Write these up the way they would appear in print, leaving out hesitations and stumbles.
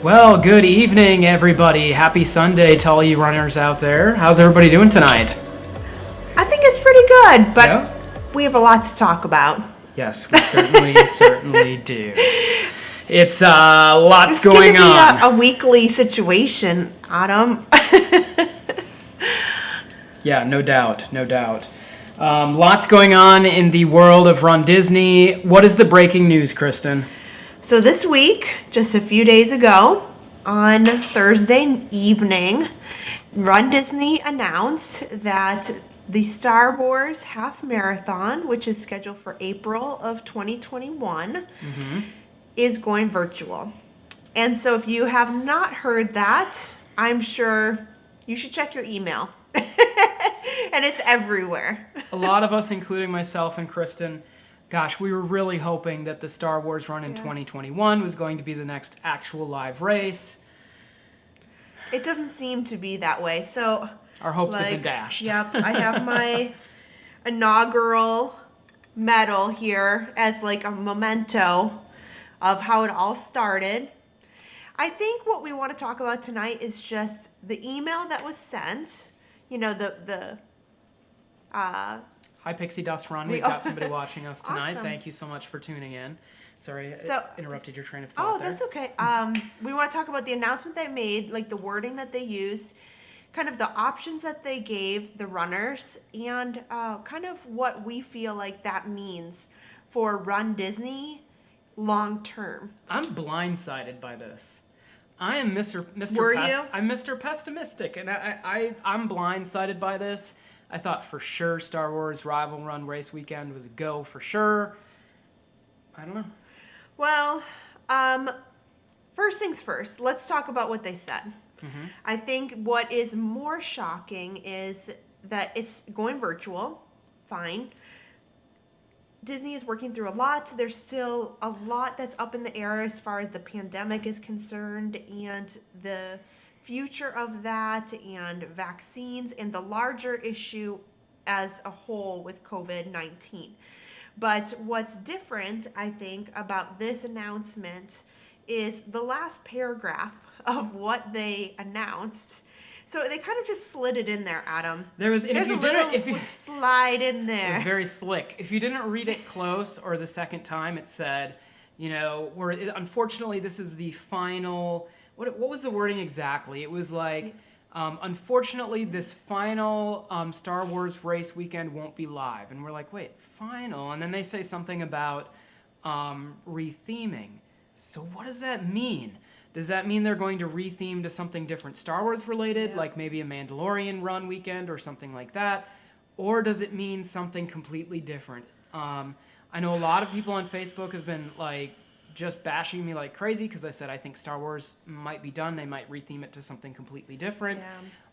Well, good evening, everybody. Happy Sunday to all you runners out there. How's everybody doing tonight? I think it's pretty good, but we have a lot to talk about. Yes, we certainly do. It's lots going on. It's going to be a weekly situation, Adam. Yeah, no doubt. Lots going on in the world of runDisney. What is the breaking news, Kristen? So this week, just a few days ago, on Thursday evening, runDisney announced that the Star Wars Half Marathon, which is scheduled for April of 2021, is going virtual. And so if you have not heard that, I'm sure you should check your email. And it's everywhere. A lot of us, including myself and Kristen, gosh, we were really hoping that the Star Wars run in 2021 was going to be the next actual live race. It doesn't seem to be that way. So our hopes have been dashed. Yep, I have my inaugural medal here as like a memento of how it all started. I think what we want to talk about tonight is just the email that was sent. You know, Hi, Pixie Dust Run. We've got somebody watching us tonight. Awesome. Thank you so much for tuning in. Sorry, I interrupted your train of thought. Oh, that's okay. We want to talk about the announcement they made, like the wording that they used, kind of the options that they gave the runners, and kind of what we feel like that means for runDisney long term. I'm blindsided by this. I am Mr. I'm Mr. Pessimistic, and I'm blindsided by this. I thought for sure Star Wars Rival Run Race Weekend was a go for sure. I don't know. Well, first things first, let's talk about what they said. I think what is more shocking is that it's going virtual. Fine. Disney is working through a lot. There's still a lot that's up in the air as far as the pandemic is concerned and the future of that and vaccines and the larger issue as a whole with COVID-19. But what's different, I think, about this announcement is the last paragraph of what they announced. So they kind of just slid it in there, Adam. There's a little slide in there. It was very slick. If you didn't read it close or the second time, it said, you know, unfortunately this is the final. What was the wording exactly? It was like, unfortunately, this final Star Wars race weekend won't be live. And we're like, wait, final? And then they say something about retheming. So what does that mean? Does that mean they're going to retheme to something different Star Wars related, like maybe a Mandalorian run weekend or something like that? Or does it mean something completely different? I know a lot of people on Facebook have been like, just bashing me like crazy because I said I think Star Wars might be done. They might retheme it to something completely different.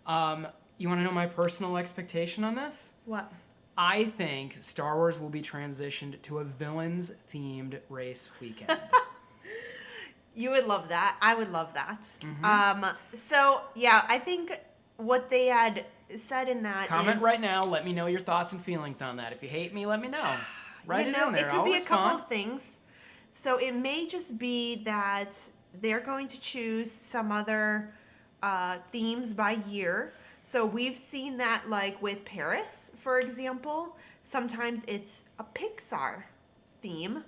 Yeah. You want to know my personal expectation on this? What? I think Star Wars will be transitioned to a villains-themed race weekend. You would love that. I would love that. So, yeah, I think what they had said in that Comment right now. Let me know your thoughts and feelings on that. If you hate me, let me know. Write it in there. It could be a couple of things. So it may just be that they're going to choose some other themes by year. So we've seen that like with Paris, for example. Sometimes it's a Pixar theme.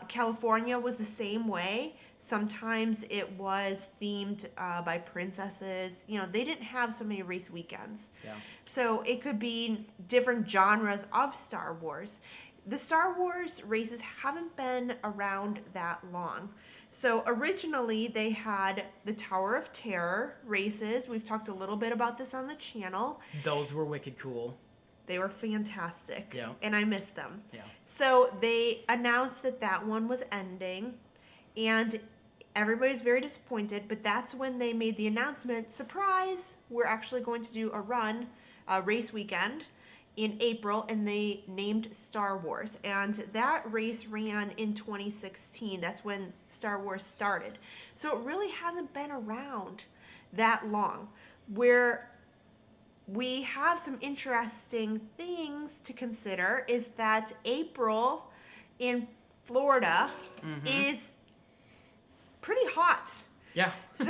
California was the same way. Sometimes it was themed by princesses. You know, they didn't have so many race weekends. Yeah. So it could be different genres of Star Wars. The Star Wars races haven't been around that long. So originally they had the Tower of Terror races. We've talked a little bit about this on the channel. Those were wicked cool. They were fantastic. Yeah. And I missed them. Yeah. So they announced that one was ending and everybody's very disappointed, but that's when they made the announcement, surprise, we're actually going to do a race weekend in April, and they named Star Wars. And that race ran in 2016. That's when Star Wars started. So it really hasn't been around that long. Where we have some interesting things to consider is that April in Florida is pretty hot. Yeah. So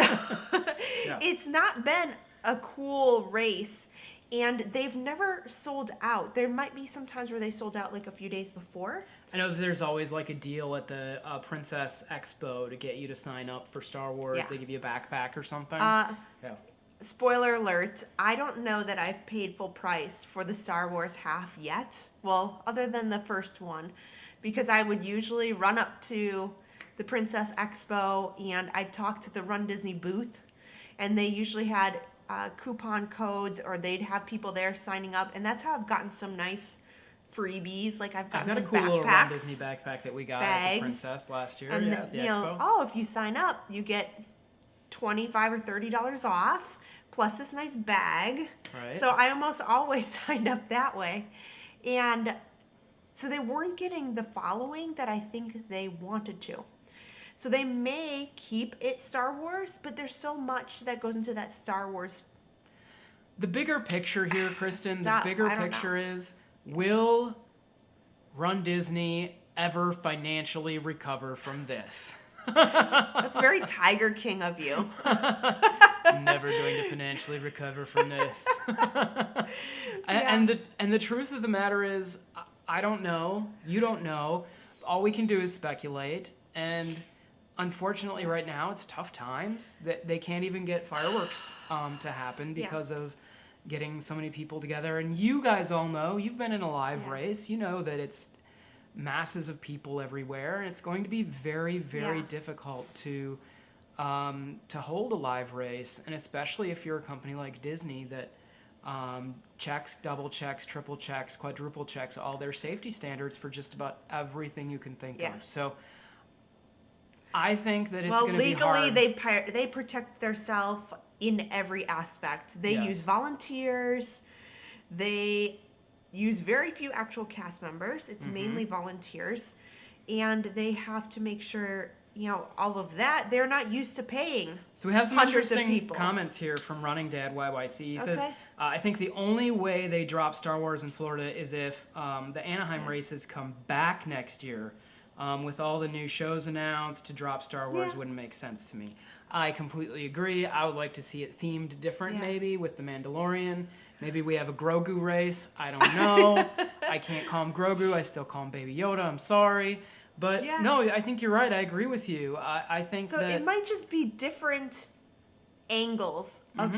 Yeah. it's not been a cool race, and they've never sold out. There might be some times where they sold out like a few days before. I know that there's always like a deal at the Princess Expo to get you to sign up for Star Wars. Yeah. They give you a backpack or something. Uh, Yeah. Spoiler alert, I don't know that I've paid full price for the Star Wars half yet. Well, other than the first one, because I would usually run up to the Princess Expo and I'd talk to the runDisney booth, and they usually had coupon codes, or they'd have people there signing up, and that's how I've gotten some nice freebies. Like I've I've gotten got a some cool little backpacks, Disney backpack that we got at bags, the Princess last year. and Yeah, at the you expo. know, oh, if you sign up, you get $25 or $30 off, plus this nice bag. Right. So I almost always signed up that way. And so they weren't getting the following that I think they wanted to. So they may keep it Star Wars, but there's so much that goes into that Star Wars. The bigger picture here, Kristen, Stuff, the bigger I don't picture is, will runDisney ever financially recover from this? That's very Tiger King of you. Never going to financially recover from this. Yeah. And the truth of the matter is, I don't know. You don't know. All we can do is speculate. And unfortunately, right now, it's tough times. That they can't even get fireworks to happen because of getting so many people together. And you guys all know, you've been in a live race. You know that it's masses of people everywhere, and it's going to be very, very difficult to hold a live race, and especially if you're a company like Disney that checks, double checks, triple checks, quadruple checks all their safety standards for just about everything you can think of. So I think that it's going to be hard. Legally, they protect themselves in every aspect. They use volunteers. They use very few actual cast members. It's mainly volunteers. And they have to make sure, you know, all of that. They're not used to paying. So we have some hundreds of interesting people. comments here from Running Dad YYC. He says, Okay. I think the only way they drop Star Wars in Florida is if the Anaheim races come back next year. With all the new shows announced, to drop Star Wars wouldn't make sense to me. I completely agree. I would like to see it themed different, maybe, with The Mandalorian. Maybe we have a Grogu race. I don't know. I can't call him Grogu. I still call him Baby Yoda. I'm sorry. But no, I think you're right. I agree with you. I think so that it might just be different angles of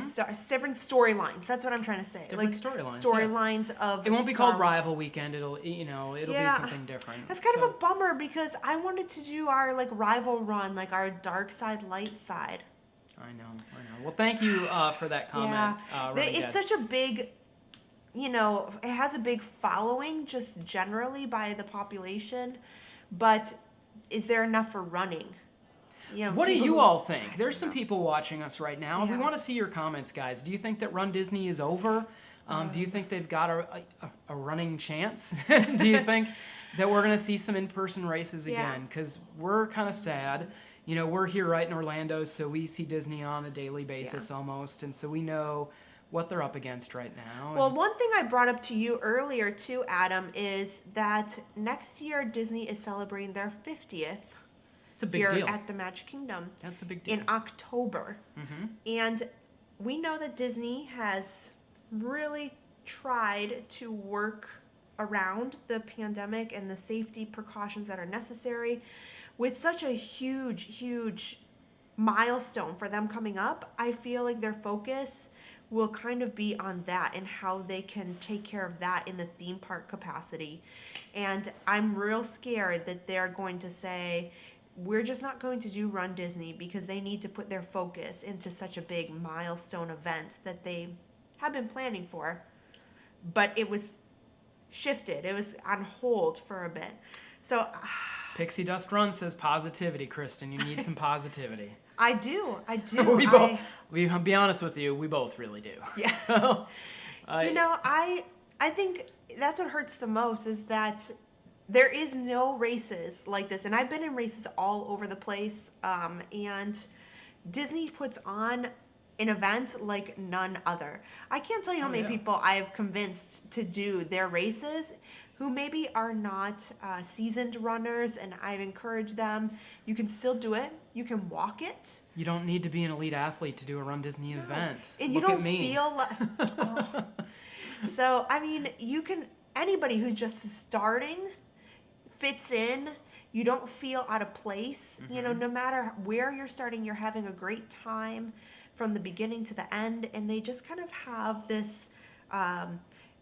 different storylines. That's what I'm trying to say. Different storylines. Storylines of. It won't be Star called Wars. Rival Weekend. It'll be something different. That's kind of a bummer, because I wanted to do our like rival run, like our dark side, light side. I know. Well, thank you for that comment. It's such a big, you know, it has a big following just generally by the population, but is there enough for running? You know, what do you all think? There's some people watching us right now. Yeah. We want to see your comments, guys. Do you think that runDisney is over? Do you think they've got a running chance? Do you think that we're going to see some in-person races again? Because we're kind of sad. You know, we're here right in Orlando, so we see Disney on a daily basis almost, and so we know what they're up against right now. Well, one thing I brought up to you earlier too, Adam, is that next year Disney is celebrating their 50th. It's a big here deal. At the Magic Kingdom. That's a big deal. In October. And we know that Disney has really tried to work around the pandemic and the safety precautions that are necessary. With such a huge, huge milestone for them coming up, I feel like their focus will kind of be on that and how they can take care of that in the theme park capacity. And I'm real scared that they're going to say, we're just not going to do runDisney, because they need to put their focus into such a big milestone event that they have been planning for. But it was shifted. It was on hold for a bit. So Pixie Dust Run says positivity, Kristen. You need some positivity. I do. I'll be honest with you, we both really do. Yeah. So, you know, I think that's what hurts the most, is that there is no races like this. And I've been in races all over the place. And Disney puts on an event like none other. I can't tell you how many people I've convinced to do their races who maybe are not seasoned runners, and I've encouraged them. You can still do it. You can walk it. You don't need to be an elite athlete to do a Run Disney event. And Look you don't at me. feel like. Oh. So, I mean, anybody who's just starting fits in. You don't feel out of place. You know, no matter where you're starting, you're having a great time from the beginning to the end. And they just kind of have this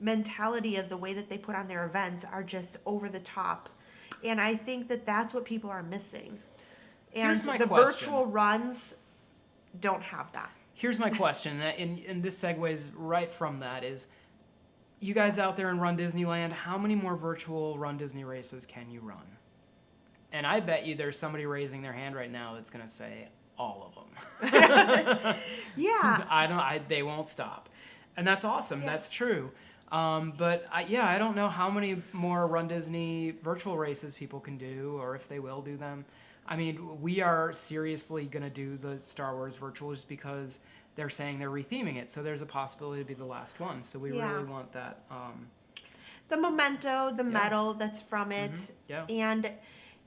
mentality of the way that they put on their events are just over the top. And I think that that's what people are missing. And Here's my the question. virtual runs don't have that. Here's my question, and this segues right from that is, you guys out there in Run Disneyland, how many more virtual Run Disney races can you run? And I bet you there's somebody raising their hand right now that's going to say all of them. Yeah. They won't stop. And that's awesome. Yeah. That's true. But I don't know how many more Run Disney virtual races people can do, or if they will do them. I mean, we are seriously going to do the Star Wars virtual just because they're saying they're retheming it. So there's a possibility to be the last one. So we really want that. The memento, the medal that's from it. Yeah. And,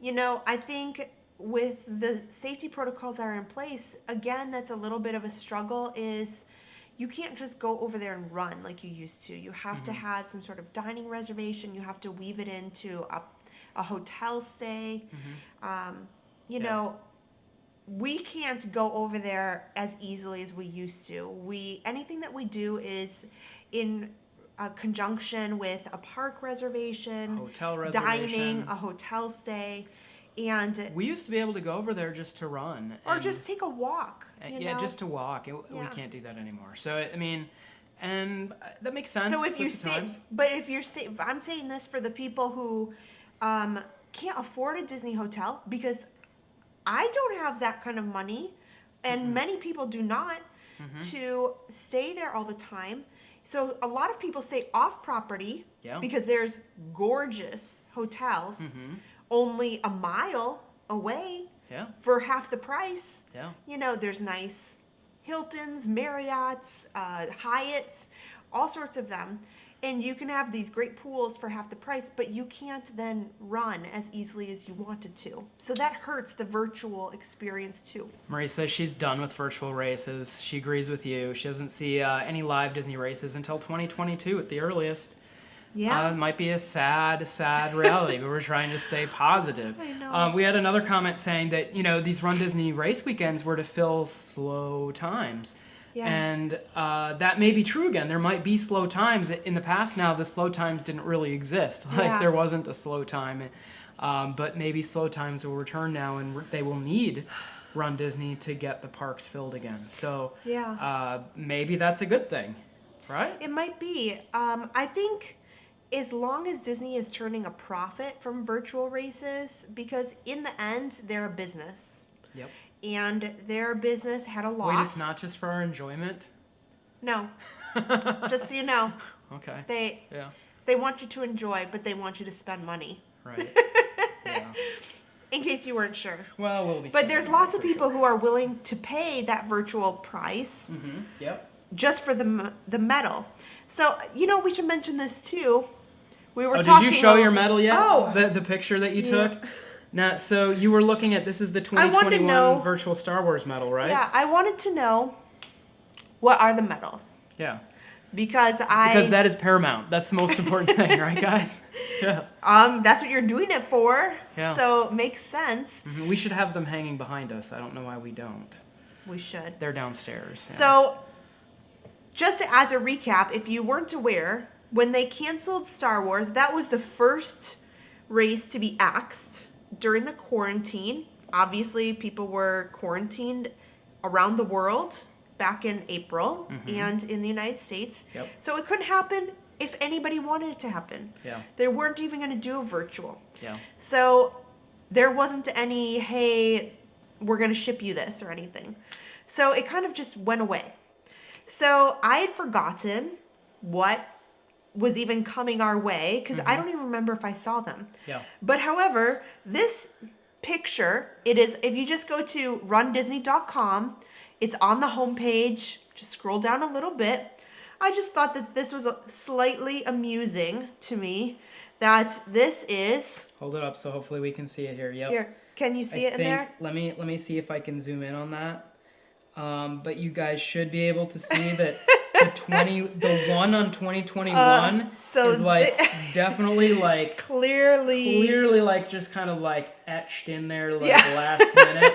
you know, I think with the safety protocols that are in place, again, that's a little bit of a struggle is you can't just go over there and run like you used to. You have to have some sort of dining reservation. You have to weave it into a hotel stay. You know, we can't go over there as easily as we used to. Anything that we do is in conjunction with a park reservation, hotel reservation, dining, a hotel stay, and we used to be able to go over there just to run, or just take a walk. You know? Just to walk. We can't do that anymore. So I mean, and that makes sense. So if you say, but if you're I'm saying this for the people who can't afford a Disney hotel, because I don't have that kind of money, and many people do not, to stay there all the time. So a lot of people stay off property because there's gorgeous hotels only a mile away for half the price. You know, there's nice Hiltons, Marriotts, Hyatts, all sorts of them. And you can have these great pools for half the price, but you can't then run as easily as you wanted to. So that hurts the virtual experience too. Marie says she's done with virtual races. She agrees with you. She doesn't see any live Disney races until 2022 at the earliest. Yeah. It might be a sad, sad reality, but we're trying to stay positive. I know. We had another comment saying that, you know, these Run Disney race weekends were to fill slow times. Yeah. And that may be true again. There might be slow times. In the past now, the slow times didn't really exist. Like there wasn't a slow time. But maybe slow times will return now, and they will need Run Disney to get the parks filled again. So maybe that's a good thing, right? It might be. I think as long as Disney is turning a profit from virtual races, because in the end, they're a business. Yep. And their business had a loss. Wait, it's not just for our enjoyment? No. Just so you know. Okay. They want you to enjoy, but they want you to spend money. Right. Yeah. In case you weren't sure. Well, we'll be. But there's lots of people who are willing to pay that virtual price. Yep. Just for the medal. So, you know, we should mention this too. We were talking. Did you show your medal yet? Oh. The picture that you took? Now, so you were looking at, this is the 2021 virtual Star Wars medal, right? Yeah, I wanted to know, what are the medals? Yeah. Because that is paramount. That's the most important thing, right, guys? Yeah. That's what you're doing it for. Yeah. So it makes sense. We should have them hanging behind us. I don't know why we don't. We should. They're downstairs. Yeah. So, just as a recap, if you weren't aware, when they canceled Star Wars, that was the first race to be axed during the quarantine. Obviously, people were quarantined around the world back in April and in the United States. Yep. So it couldn't happen if anybody wanted it to happen. Yeah. They weren't even going to do a virtual. Yeah. So there wasn't any, hey, we're going to ship you this or anything. So it kind of just went away. So I had forgotten what was even coming our way, because I don't even remember if I saw them. Yeah. But however, this picture, it is, if you just go to runDisney.com, it's on the homepage. Just scroll down a little bit. I just thought that this was slightly amusing to me, that this is... Hold it up so hopefully we can see it here. Yep. Here, can you see it in there? Let me see if I can zoom in on that. but you guys should be able to see that the one on 2021 so is like definitely like clearly like just kind of like etched in there like Yeah. last minute.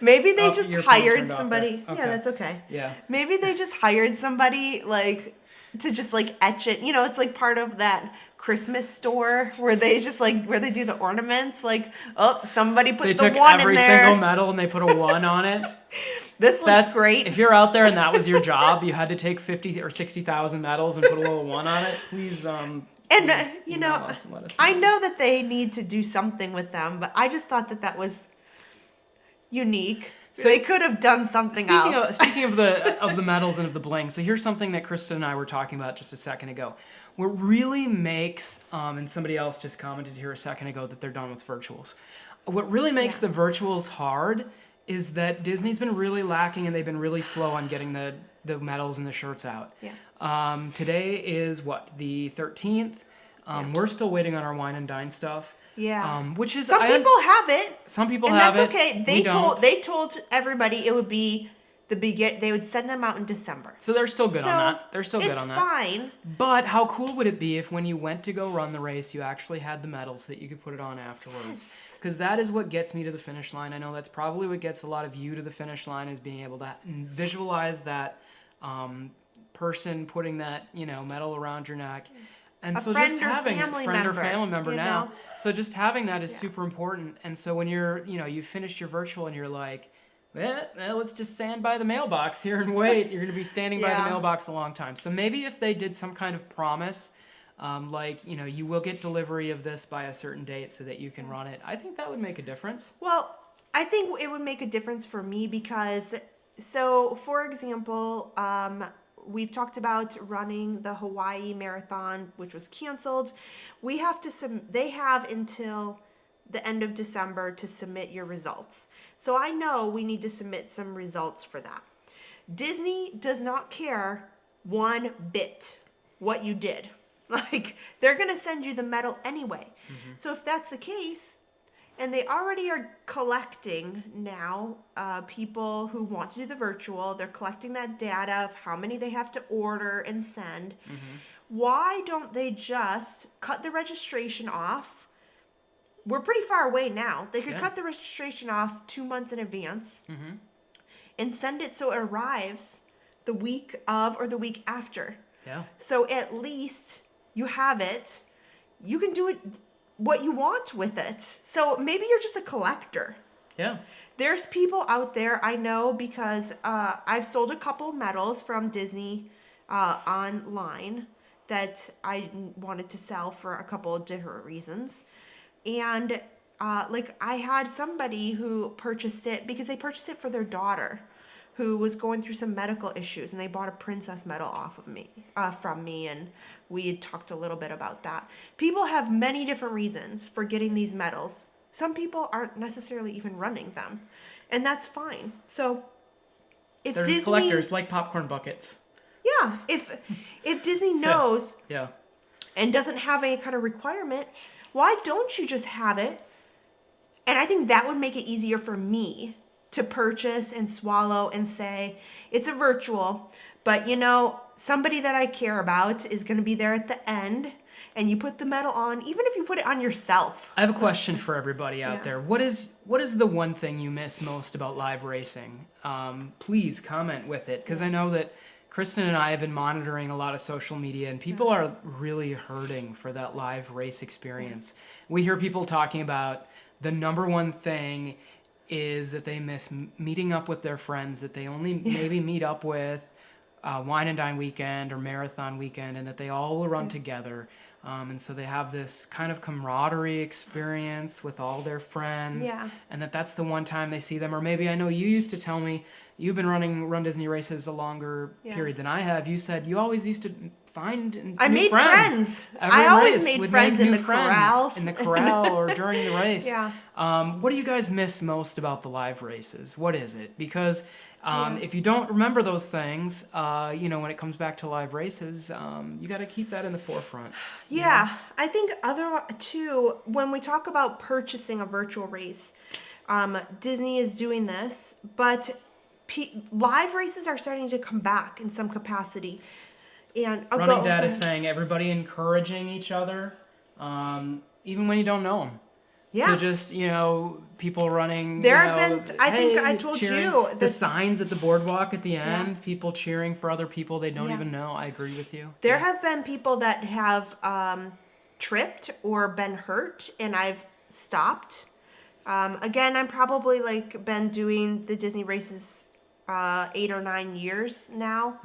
Maybe they Oh, just your phone hired turned off somebody. there. Yeah, Okay. that's okay. Yeah. Maybe they just hired somebody like to just like etch it. You know, it's like part of that Christmas store where they just like where they do the ornaments. Like, oh, somebody put They the took one in every there. single medal and they put a 1 on it. This looks great. If you're out there and that was your job, you had to take 50 or 60,000 medals and put a little 1 on it. Please, And please you email know, us and let us I know. know that they need to do something with them, but I just thought that that was unique. So they could have done something else. Speaking of the medals and of the bling, so here's something that Krista and I were talking about just a second ago. What really makes, and somebody else just commented here a second ago that they're done with virtuals. What really makes the virtuals hard is that Disney's been really lacking and they've been really slow on getting the medals and the shirts out. Yeah. Today is what, the 13th? We're still waiting on our wine and dine stuff. Yeah. Which is some people have it. Some people and have that's it. Okay. They told everybody it would be they would send them out in December. So they're still good on that. They're still good on that. It's fine. But how cool would it be if when you went to go run the race, you actually had the medal so that you could put it on afterwards? Because that is what gets me to the finish line. I know that's probably what gets a lot of you to the finish line, is being able to visualize that person putting that medal around your neck. And so just having a friend or family member now. So just having that is super important. And so when you finished your virtual and you're like, well, let's just stand by the mailbox here and wait. You're going to be standing by the mailbox a long time. So maybe if they did some kind of promise, like, you will get delivery of this by a certain date so that you can run it, I think that would make a difference. Well, I think it would make a difference for me because, so for example, we've talked about running the Hawaii Marathon, which was canceled. They have until the end of December to submit your results. So I know we need to submit some results for that. Disney does not care one bit what you did. Like, they're going to send you the medal anyway. Mm-hmm. So if that's the case, and they already are collecting now people who want to do the virtual, they're collecting that data of how many they have to order and send. Mm-hmm. Why don't they just cut the registration off? We're pretty far away now. They could cut the registration off 2 months in advance and send it so it arrives the week of or the week after. Yeah. So at least you have it. You can do it what you want with it. So maybe you're just a collector. Yeah. There's people out there, I know, because I've sold a couple medals from Disney online that I wanted to sell for a couple of different reasons. And I had somebody who purchased it because they purchased it for their daughter who was going through some medical issues, and they bought a princess medal from me, and we had talked a little bit about that. People have many different reasons for getting these medals. Some people aren't necessarily even running them, and that's fine. So if they're just collectors, like popcorn buckets. Yeah, if Disney knows and doesn't have any kind of requirement, why don't you just have it? And I think that would make it easier for me to purchase and swallow and say, it's a virtual, but somebody that I care about is going to be there at the end, and you put the medal on, even if you put it on yourself. I have a question for everybody out there. What is the one thing you miss most about live racing? Please comment with it, because I know that Kristen and I have been monitoring a lot of social media, and people are really hurting for that live race experience. We hear people talking about the number one thing is that they miss meeting up with their friends that they only maybe meet up with wine and dine weekend or marathon weekend, and that they all will run together. And so they have this kind of camaraderie experience with all their friends, and that's the one time they see them. Or maybe, I know you used to tell me, you've been running Run Disney races a longer period than I have. You said you always used to find new friends. I always made friends in the corrals. In the corral or during the race. What do you guys miss most about the live races? What is it? Because if you don't remember those things, when it comes back to live races, you got to keep that in the forefront. I think when we talk about purchasing a virtual race, Disney is doing this, but live races are starting to come back in some capacity. And Running Dad is saying everybody encouraging each other, even when you don't know them. Yeah. So just, people running, There have been, I think I told cheering. you. The signs at the boardwalk at the end, Yeah. people cheering for other people they don't Yeah. even know. I agree with you. There have been people that have tripped or been hurt, and I've stopped. Again, I'm probably been doing the Disney races 8 or 9 years now,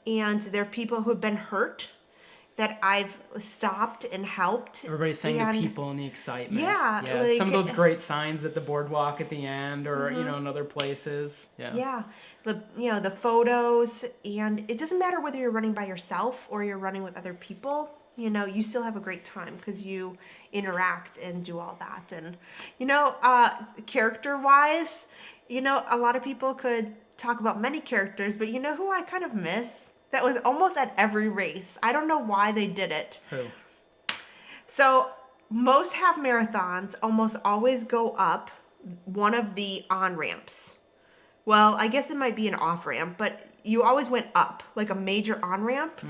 and there are people who have been hurt that I've stopped and helped. Everybody's saying the people and the excitement. Yeah. Some of those great signs at the boardwalk at the end, or in other places. Yeah. The photos, and it doesn't matter whether you're running by yourself or you're running with other people. You still have a great time because you interact and do all that. And character-wise, a lot of people could talk about many characters, but you know who I kind of miss? That was almost at every race. I don't know why they did it. Who? So most half marathons almost always go up one of the on-ramps. Well, I guess it might be an off-ramp, but you always went up, like a major on-ramp.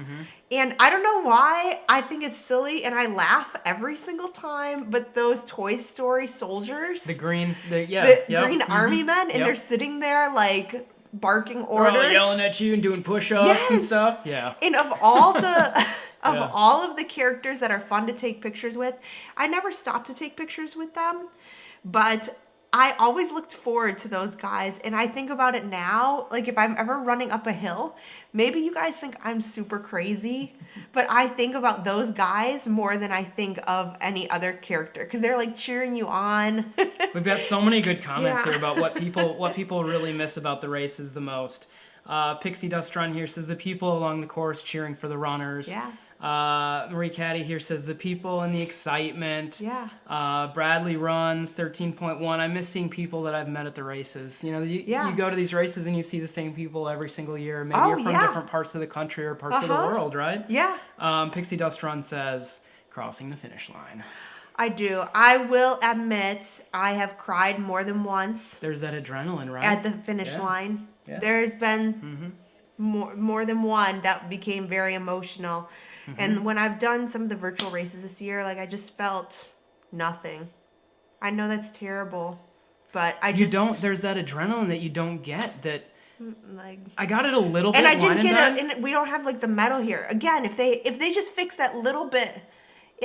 And I don't know why. I think it's silly, and I laugh every single time, but those Toy Story soldiers. The green, green army men, and they're sitting there barking orders. They're all yelling at you and doing push-ups and stuff. Yeah. And of all the all of the characters that are fun to take pictures with, I never stopped to take pictures with them, but I always looked forward to those guys. And I think about it now, if I'm ever running up a hill, maybe you guys think I'm super crazy, but I think about those guys more than I think of any other character because they're cheering you on. We've got so many good comments here about what people really miss about the races the most. Pixie Dust Run here says the people along the course cheering for the runners. Yeah. Marie Caddy here says the people and the excitement. Yeah. Bradley Runs 13.1. I miss seeing people that I've met at the races. You go to these races and you see the same people every single year. Maybe you're from different parts of the country or parts of the world, right? Yeah. Pixie Dust Run says crossing the finish line. I do. I will admit I have cried more than once. There's that adrenaline, right? At the finish line. Yeah. There's been more than one that became very emotional. And when I've done some of the virtual races this year, I just felt nothing. I know that's terrible, but there's that adrenaline that you don't get that. I got it a little bit. And I didn't get it. And we don't have the medal here. Again, if they just fix that little bit,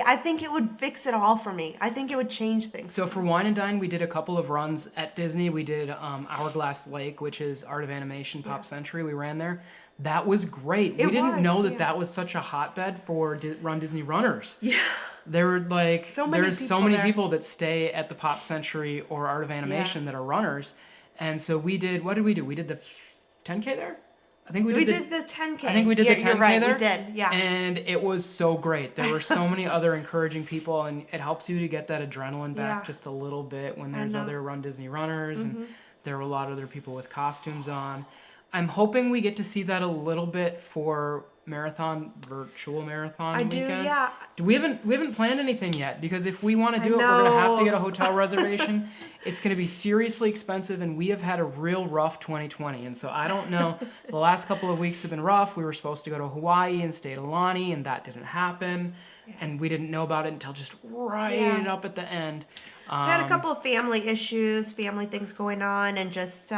I think it would fix it all for me. I think it would change things. So for Wine and Dine, we did a couple of runs at Disney. We did Hourglass Lake, which is Art of Animation Pop Century. We ran there. That was great. We didn't know that was such a hotbed for Run Disney runners. Yeah. There were there's so many people that stay at the Pop Century or Art of Animation that are runners. And so what did we do? We did the 10K there? I think we did the 10K. I think we did the 10K you're right, there. We did, yeah. And it was so great. There were so many other encouraging people, and it helps you to get that adrenaline back just a little bit when there's other Run Disney runners, and there were a lot of other people with costumes on. I'm hoping we get to see that a little bit for virtual marathon weekend. Yeah. We haven't planned anything yet, because if we want to do it, we're gonna have to get a hotel reservation. It's gonna be seriously expensive, and we have had a real rough 2020, and so I don't know. The last couple of weeks have been rough. We were supposed to go to Hawaii and stay at Aulani, and that didn't happen, and we didn't know about it until just right up at the end. We had a couple of family issues, family things going on, and just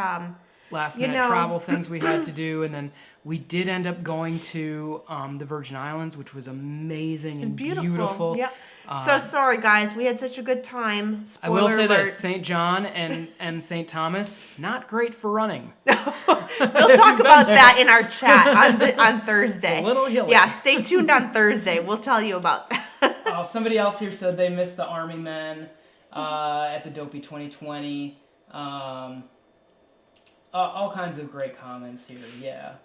last minute travel things we had to do, and then we did end up going to the Virgin Islands, which was amazing and beautiful. Yep. So sorry, guys. We had such a good time. Spoiler I will say alert. this: St. John and St. Thomas, not great for running. We'll talk about that in our chat on Thursday. It's a little hilly. Yeah, stay tuned on Thursday. We'll tell you about that. Somebody else here said they missed the Army Men at the Dopey 2020. All kinds of great comments here, yeah.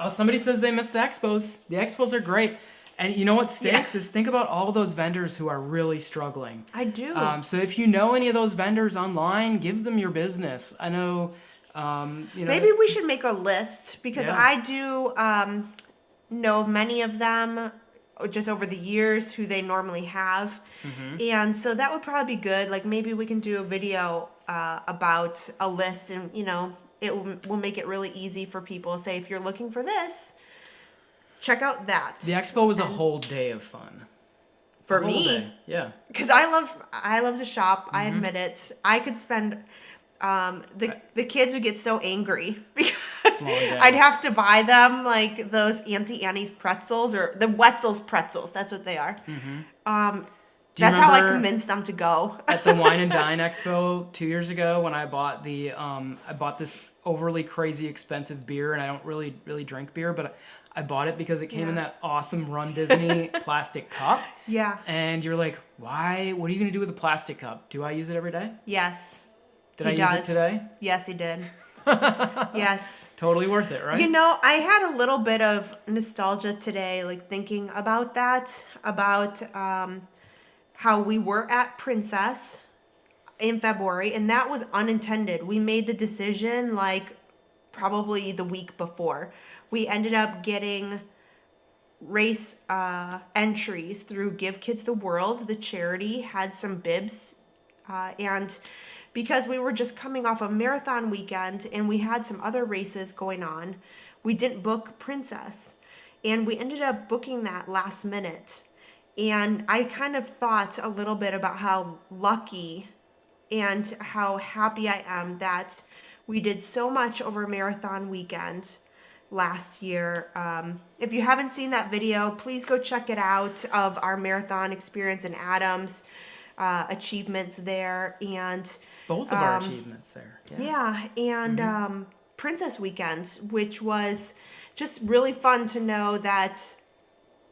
Somebody says they missed the expos. The expos are great. And you know what stinks is think about all those vendors who are really struggling. I do. So if you know any of those vendors online, give them your business. I know, Maybe we should make a list, because I do know many of them just over the years who they normally have. And so that would probably be good. Maybe we can do a video about a list, and will make it really easy for people to say, if you're looking for this, check out that. The expo was a whole day of fun. For A whole me, day. Yeah. because I love to shop. I admit it. I could spend. The kids would get so angry because I'd have to buy them like those Auntie Annie's pretzels or the Wetzel's pretzels. That's what they are. That's how I convinced them to go. At the Wine and Dine Expo 2 years ago, when I bought this overly crazy expensive beer, and I don't really drink beer, but I bought it because it came in that awesome runDisney plastic cup. Yeah. And you're like, why? What are you gonna do with a plastic cup? Do I use it every day? Yes. Did I use it today? Yes, he did. Yes. Totally worth it, right? You know, I had a little bit of nostalgia today, like thinking about that, about how we were at Princess in February, and that was unintended. We made the decision like probably the week before. We ended up getting race entries through Give Kids the World. The charity had some bibs, and because we were just coming off a marathon weekend and we had some other races going on, we didn't book Princess, and we ended up booking that last minute. And I kind of thought a little bit about how lucky and how happy I am that we did so much over a marathon weekend last year. If you haven't seen that video, please go check it out, of our marathon experience in Adams, achievements there, and both of our achievements there. Yeah, and Princess Weekend, which was just really fun to know that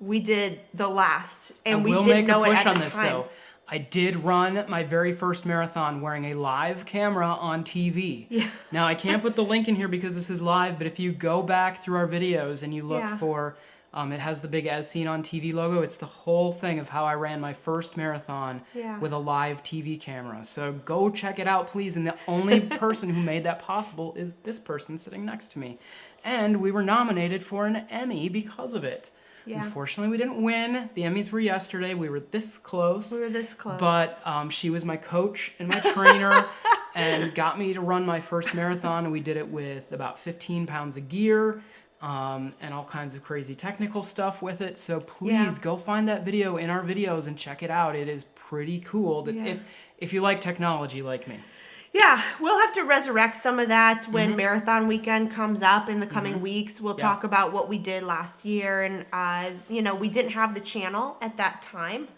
we did the last, and we didn't know it at the time. Though. I did run my very first marathon wearing a live camera on TV. Yeah. Now, I can't put the link in here because this is live, but if you go back through our videos and you look for, it has the big As Seen on TV logo. It's the whole thing of how I ran my first marathon with a live TV camera. So go check it out, please. And the only person who made that possible is this person sitting next to me. And we were nominated for an Emmy because of it. Yeah. Unfortunately, we didn't win. The Emmys were yesterday. We were this close. We were this close. But she was my coach and my trainer and got me to run my first marathon. And we did it with about 15 pounds of gear and all kinds of crazy technical stuff with it. So please go find that video in our videos and check it out. It is pretty cool that if you like technology like me. Yeah, we'll have to resurrect some of that when Marathon Weekend comes up in the coming weeks. We'll talk about what we did last year, and you know, we didn't have the channel at that time,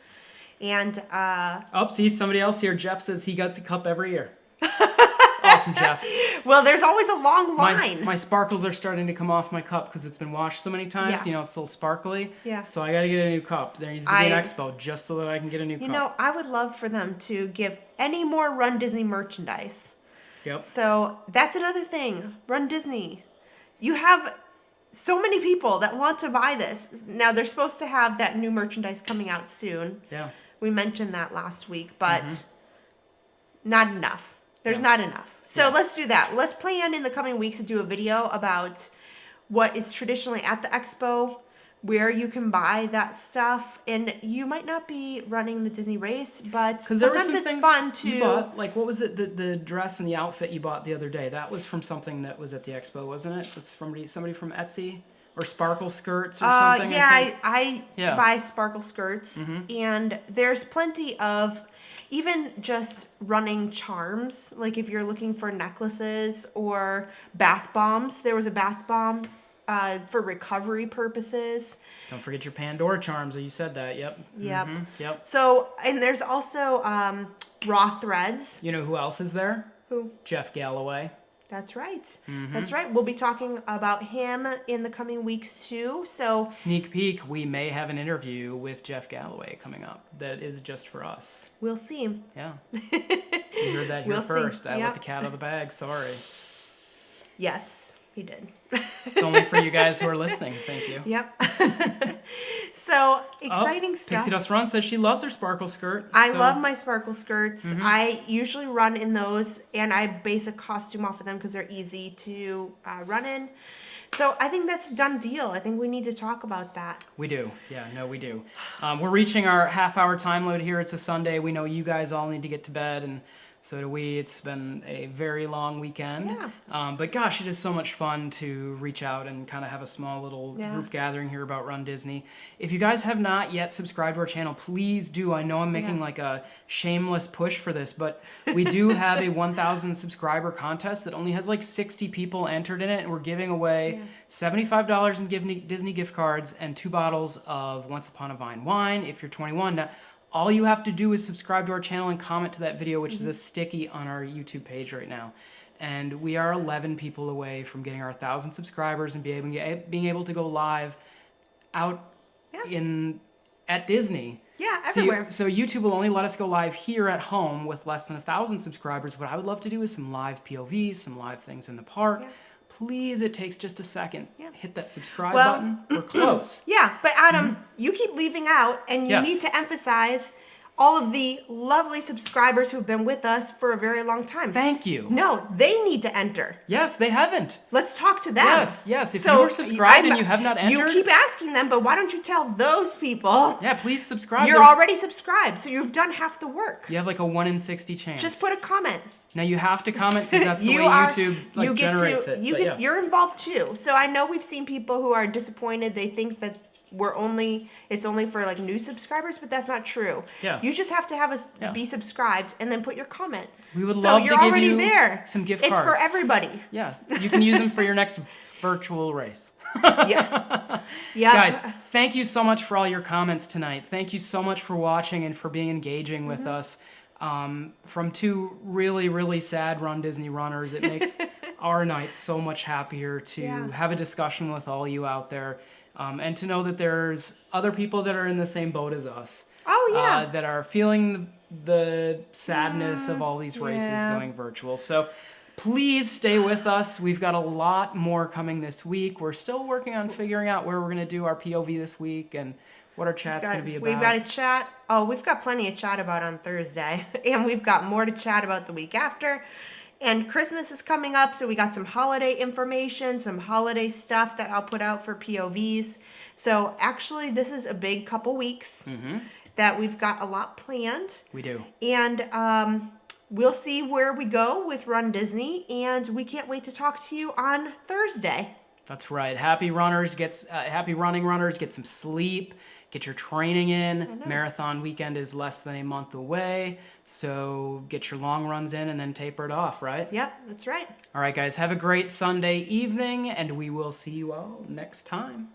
and oh, see, somebody else here. Jeff says he gets a cup every year. Awesome, Jeff. Well, there's always a long line. My sparkles are starting to come off my cup because it's been washed so many times. You know, it's a little sparkly. Yeah. So I got to get a new cup. There needs to be an expo just so that I can get a new cup. You know, I would love for them to give any more runDisney merchandise. Yep. So that's another thing. runDisney. You have so many people that want to buy this. Now, they're supposed to have that new merchandise coming out soon. Yeah. We mentioned that last week, but not enough. There's not enough. So let's do that. Let's plan in the coming weeks to do a video about what is traditionally at the expo, where you can buy that stuff, and you might not be running the Disney race, but sometimes it's fun to... You bought, like, what was it, the dress and the outfit you bought the other day? That was from something that was at the expo, wasn't it? It was from somebody from Etsy? Or sparkle skirts or something? Yeah, I buy sparkle skirts, and there's plenty of... Even just running charms, like if you're looking for necklaces or bath bombs. There was a bath bomb for recovery purposes. Don't forget your Pandora charms. You said that. Yep. Yep. Yep. So, and there's also raw threads. You know who else is there? Who? Jeff Galloway. That's right. That's right. We'll be talking about him in the coming weeks too. So sneak peek, we may have an interview with Jeff Galloway coming up. That is just for us. We'll see. Yeah. You heard that here first. I let the cat out of the bag. Sorry. Yes, he did. It's only for you guys who are listening. Thank you. Yep. So, exciting stuff. Pixie Dust Run says she loves her sparkle skirt. I love my sparkle skirts. I usually run in those, and I base a costume off of them because they're easy to run in. So, I think that's a done deal. I think we need to talk about that. We do. Yeah, no, we do. We're reaching our half-hour time limit here. It's a Sunday. We know you guys all need to get to bed and So do we. It's been a very long weekend. Yeah. But gosh, it is so much fun to reach out and kind of have a small little Yeah. group gathering here about Run Disney. If you guys have not yet subscribed to our channel, please do. I know I'm making like a shameless push for this, but we do have a 1,000 subscriber contest that only has like 60 people entered in it, and we're giving away $75 in Disney gift cards and 2 bottles of Once Upon a Vine wine if you're 21. Now, all you have to do is subscribe to our channel and comment to that video, which is a sticky on our YouTube page right now. And we are 11 people away from getting our 1,000 subscribers and being able to go live out at Disney. Yeah, everywhere. So YouTube will only let us go live here at home with less than 1,000 subscribers. What I would love to do is some live POVs, some live things in the park. Yeah. Please, it takes just a second. Yeah. Hit that subscribe button. We're close. Yeah, but Adam, you keep leaving out, and you need to emphasize all of the lovely subscribers who've been with us for a very long time. Thank you. No, they need to enter. Yes, they haven't. Let's talk to them. Yes. If you were subscribed and you have not entered. You keep asking them, but why don't you tell those people? Yeah, please subscribe. You're already subscribed, so you've done half the work. You have like a 1 in 60 chance. Just put a comment. Now you have to comment because that's the way YouTube generates it. You're involved too. So I know we've seen people who are disappointed. They think that it's only for like new subscribers, but that's not true. Yeah. You just have to have us be subscribed and then put your comment. We would love to give already you there. some gift cards. It's for everybody. Yeah. You can use them for your next virtual race. Yeah. Guys, thank you so much for all your comments tonight. Thank you so much for watching and for being engaging with us. From 2 really, really sad Run Disney runners, it makes our nights so much happier to have a discussion with all you out there, and to know that there's other people that are in the same boat as us. Oh, yeah. That are feeling the sadness of all these races going virtual. So please stay with us. We've got a lot more coming this week. We're still working on figuring out where we're going to do our POV this week and what our chat's going to be about. We've got a chat. Oh, we've got plenty of chat about on Thursday. And we've got more to chat about the week after. And Christmas is coming up, so we got some holiday information, some holiday stuff that I'll put out for POVs. So actually, this is a big couple weeks that we've got a lot planned. We do. And we'll see where we go with Run Disney. And we can't wait to talk to you on Thursday. That's right. Happy running runners, get some sleep. Get your training in. Marathon weekend is less than a month away, so get your long runs in and then taper it off, right? Yep, that's right. All right, guys, have a great Sunday evening, and we will see you all next time.